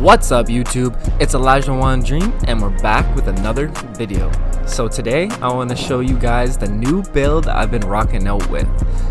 What's up YouTube? It's Elijah One Dream and we're back with another video. So today I want to show you guys the new build I've been rocking out with.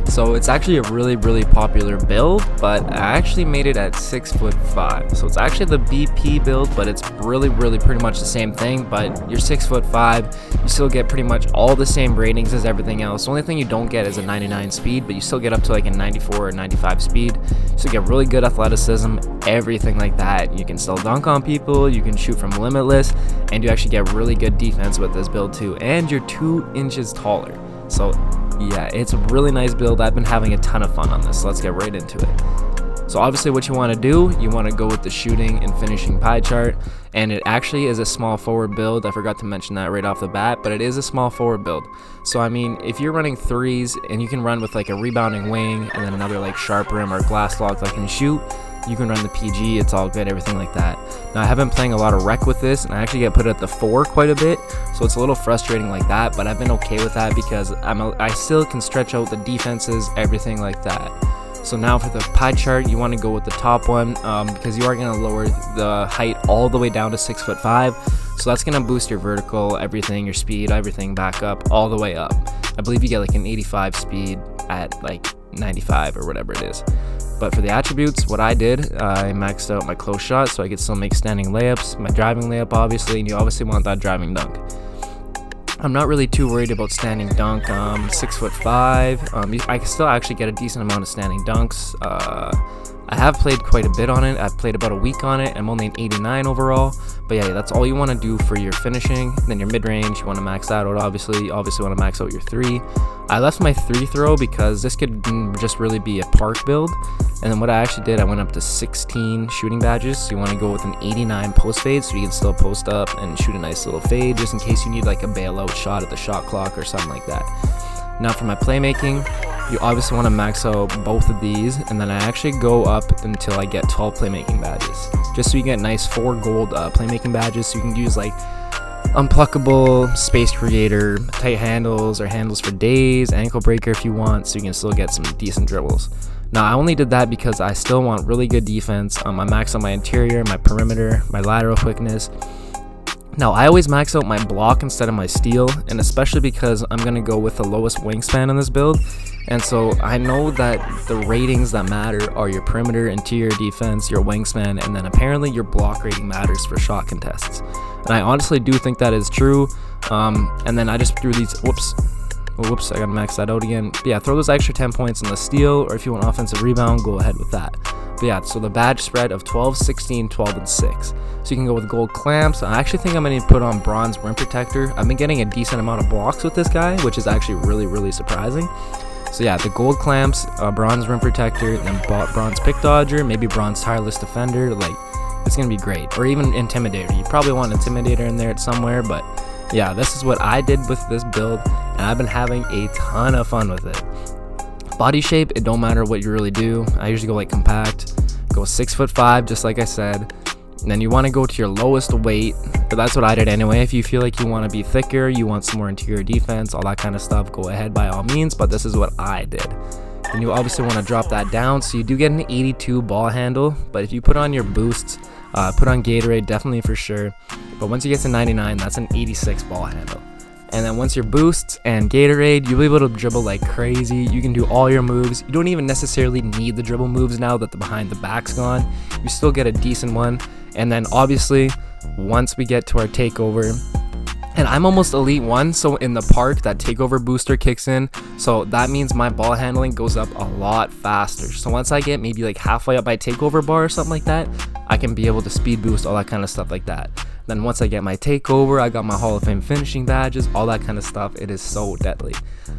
So it's actually a really popular build, but I actually made it at 6'5". So it's actually the BP build, but it's really pretty much the same thing, but you're 6'5", you still get pretty much all the same ratings as everything else. The only thing you don't get is a 99 speed, but you still get up to like a 94 or 95 speed. So you get really good athleticism, everything like that. You can still dunk on people, you can shoot from limitless, and you actually get really good defense with this build too, and you're 2 inches taller. So yeah, it's a really nice build. I've been having a ton of fun on this, so let's get right into it. So obviously what you want to do, you want to go with the shooting and finishing pie chart, and it actually is a small forward build. I forgot to mention that right off the bat, but it is a small forward build. So I mean, if you're running threes and you can run with like a rebounding wing and then another like sharp rim or glass lock that can shoot, you can run the PG, it's all good, everything like that. Now I have been playing a lot of rec with this, and I actually get put at the 4 quite a bit, so it's a little frustrating like that, but I've been okay with that because I still can stretch out the defenses, everything like that. So now for the pie chart, you want to go with the top one because you are going to lower the height all the way down to 6'5", so that's going to boost your vertical, everything, your speed, everything back up, all the way up. I believe you get like an 85 speed at like 95 or whatever it is. But for the attributes, what I did, I maxed out my close shot so I could still make standing layups, my driving layup obviously, and you obviously want that driving dunk. I'm not really too worried about standing dunk. 6'5", I can still actually get a decent amount of standing dunks. I have played quite a bit on it. I've played about a week on it. I'm only an 89 overall. But yeah, that's all you want to do for your finishing. Then your mid-range, you want to max that out obviously. You obviously want to max out your 3. I left my 3 throw because this could just really be a park build. And then what I actually did, I went up to 16 shooting badges. So you want to go with an 89 post fade so you can still post up and shoot a nice little fade just in case you need like a bailout shot at the shot clock or something like that. Now for my playmaking, you obviously want to max out both of these, and then I actually go up until I get 12 playmaking badges, just so you get nice 4 gold playmaking badges, so you can use like unpluckable, space creator, tight handles, or handles for days, ankle breaker if you want, so you can still get some decent dribbles. Now I only did that because I still want really good defense. I max out my interior, my perimeter, my lateral quickness. Now I always max out my block instead of my steal, and especially because I'm going to go with the lowest wingspan in this build, and so I know that the ratings that matter are your perimeter, interior defense, your wingspan, and then apparently your block rating matters for shot contests. And I honestly do think that is true. And then I just threw these, whoops, I gotta max that out again. But yeah, throw those extra 10 points on the steal, or if you want offensive rebound, go ahead with that. But yeah, so the badge spread of 12, 16, 12, and 6. So you can go with gold clamps. I actually think I'm going to put on bronze rim protector. I've been getting a decent amount of blocks with this guy, which is actually really surprising. So yeah, the gold clamps, bronze rim protector, then bronze pick dodger, maybe bronze tireless defender. Like, it's going to be great. Or even intimidator. You probably want intimidator in there somewhere, but yeah, this is what I did with this build, and I've been having a ton of fun with it. Body shape, it don't matter what you really do. I usually go like compact, go 6'5", just like I said. And then you want to go to your lowest weight, but that's what I did anyway. If you feel like you want to be thicker, you want some more interior defense, all that kind of stuff, go ahead by all means, but this is what I did. And you obviously want to drop that down, so you do get an 82 ball handle, but if you put on your boosts, put on Gatorade, definitely for sure. But once you get to 99, that's an 86 ball handle. And then once your boosts and Gatorade, you'll be able to dribble like crazy. You can do all your moves. You don't even necessarily need the dribble moves now that the behind the back's gone. You still get a decent one. And then obviously, once we get to our takeover, and I'm almost elite 1, so in the park, that takeover booster kicks in. So that means my ball handling goes up a lot faster. So once I get maybe like halfway up my takeover bar or something like that, I can be able to speed boost, all that kind of stuff like that. Then once I get my takeover, I got my Hall of Fame finishing badges, all that kind of stuff. It is so deadly.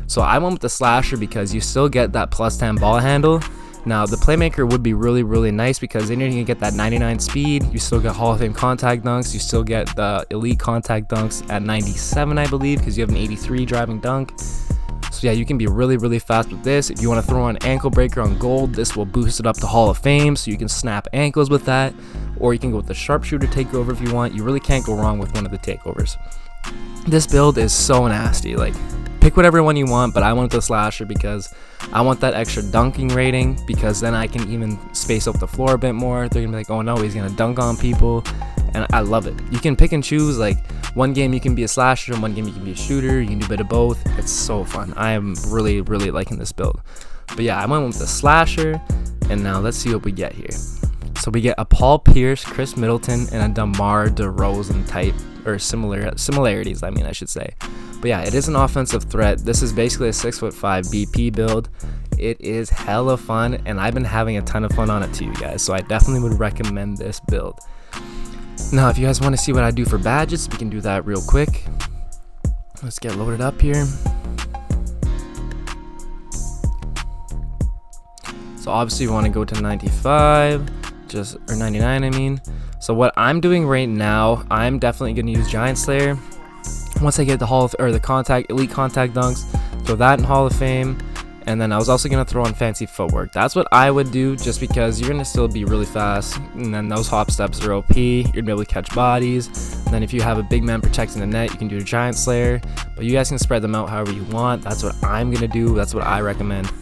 So I went with the slasher because you still get that plus 10 ball handle. Now the playmaker would be really nice because then you're gonna get that 99 speed. You still get Hall of Fame contact dunks. You still get the elite contact dunks at 97, I believe, because you have an 83 driving dunk. So yeah, you can be really fast with this. If you want to throw on ankle breaker on gold, this will boost it up to Hall of Fame, so you can snap ankles with that. Or you can go with the sharpshooter takeover if you want. You really can't go wrong with one of the takeovers. This build is so nasty. Like, Pick whatever one you want, but I want the slasher because I want that extra dunking rating, because then I can even space out the floor a bit more. They're gonna be like, oh no, he's gonna dunk on people, and I love it. You can pick and choose, like one game you can be a slasher and one game you can be a shooter. You can do a bit of both. It's so fun. I am really liking this build. But yeah, I went with the slasher, and now let's see what we get here. So we get a Paul Pierce, Chris Middleton, and a DeMar DeRozan type, or similarities, I should say. But yeah, it is an offensive threat. This is basically a 6'5" BP build. It is hella fun, and I've been having a ton of fun on it too, you guys. So I definitely would recommend this build. Now, if you guys want to see what I do for badges, we can do that real quick. Let's get loaded up here. So obviously you want to go to 95, or 99, So what I'm doing right now, I'm definitely going to use Giant Slayer. Once I get the elite contact dunks, throw that in Hall of Fame. And then I was also going to throw in fancy footwork. That's what I would do, just because you're going to still be really fast. And then those hop steps are OP. You're going to be able to catch bodies. And then if you have a big man protecting the net, you can do a Giant Slayer. But you guys can spread them out however you want. That's what I'm going to do. That's what I recommend.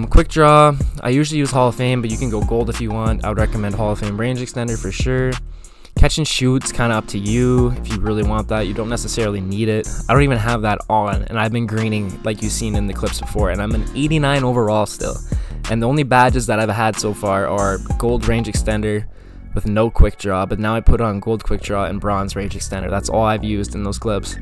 Quick draw, I usually use Hall of Fame, but you can go gold if you want. I would recommend Hall of Fame range extender for sure. Catch and shoot's kind of up to you if you really want that. You don't necessarily need it. I don't even have that on, and I've been greening like you've seen in the clips before, and I'm an 89 overall still. And the only badges that I've had so far are gold range extender with no quick draw, but now I put on gold quick draw and bronze range extender. That's all I've used in those clips.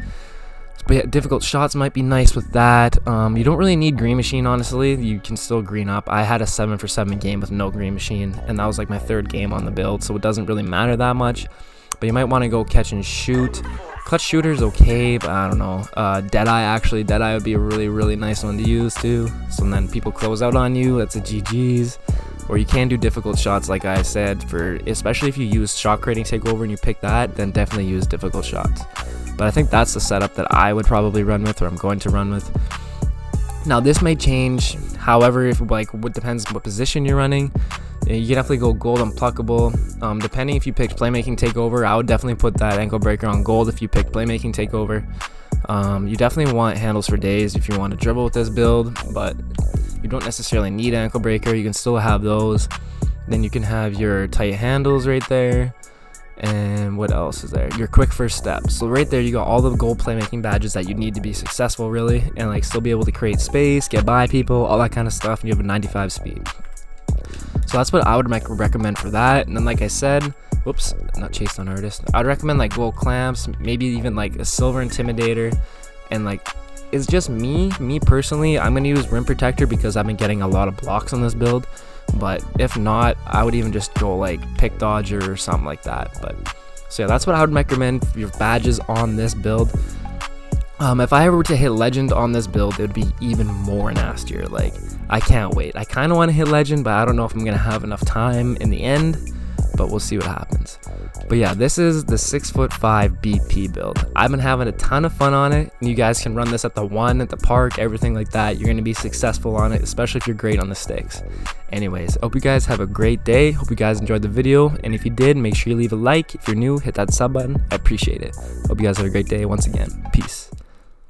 But yeah, difficult shots might be nice with that. You don't really need green machine, honestly. You can still green up. I had a 7-for-7 game with no green machine, and that was like my third game on the build, so it doesn't really matter that much. But you might want to go catch and shoot. Clutch shooter's okay, but I don't know. Deadeye, actually, Deadeye would be a really nice one to use too. So then people close out on you. That's a GG's. Or you can do difficult shots, like I said, especially if you use shot creating takeover and you pick that, then definitely use difficult shots. But I think that's the setup that I would probably run with, or I'm going to run with. Now this may change, however, if what depends on what position you're running. You can definitely go gold unpluckable. Depending if you picked Playmaking takeover, I would definitely put that ankle breaker on gold if you picked Playmaking takeover. You definitely want handles for days if you want to dribble with this build, but you don't necessarily need ankle breaker. You can still have those. Then you can have your tight handles right there. And what else is there? Your quick first step. So right there you got all the gold playmaking badges that you need to be successful, really, and like still be able to create space, get by people, all that kind of stuff, and you have a 95 speed. So that's what I would recommend for that. And then like I said, whoops, not chased on artist, I'd recommend like gold clamps, maybe even like a silver intimidator. And like, it's just me personally, I'm gonna use rim protector because I've been getting a lot of blocks on this build. But if not, I would even just go like pick dodger or something like that. But so yeah, that's what I would recommend for your badges on this build. If I ever were to hit legend on this build, it would be even more nastier. Like, I can't wait. I kind of want to hit legend, but I don't know if I'm gonna have enough time in the end, but we'll see what happens. But yeah, this is the 6'5" BP build. I've been having a ton of fun on it, and you guys can run this at the one, at the park, everything like that. You're gonna be successful on it, especially if you're great on the sticks. Anyways, hope you guys have a great day. Hope you guys enjoyed the video, and if you did, make sure you leave a like. If you're new, hit that sub button. I appreciate it. Hope you guys have a great day. Once again, peace.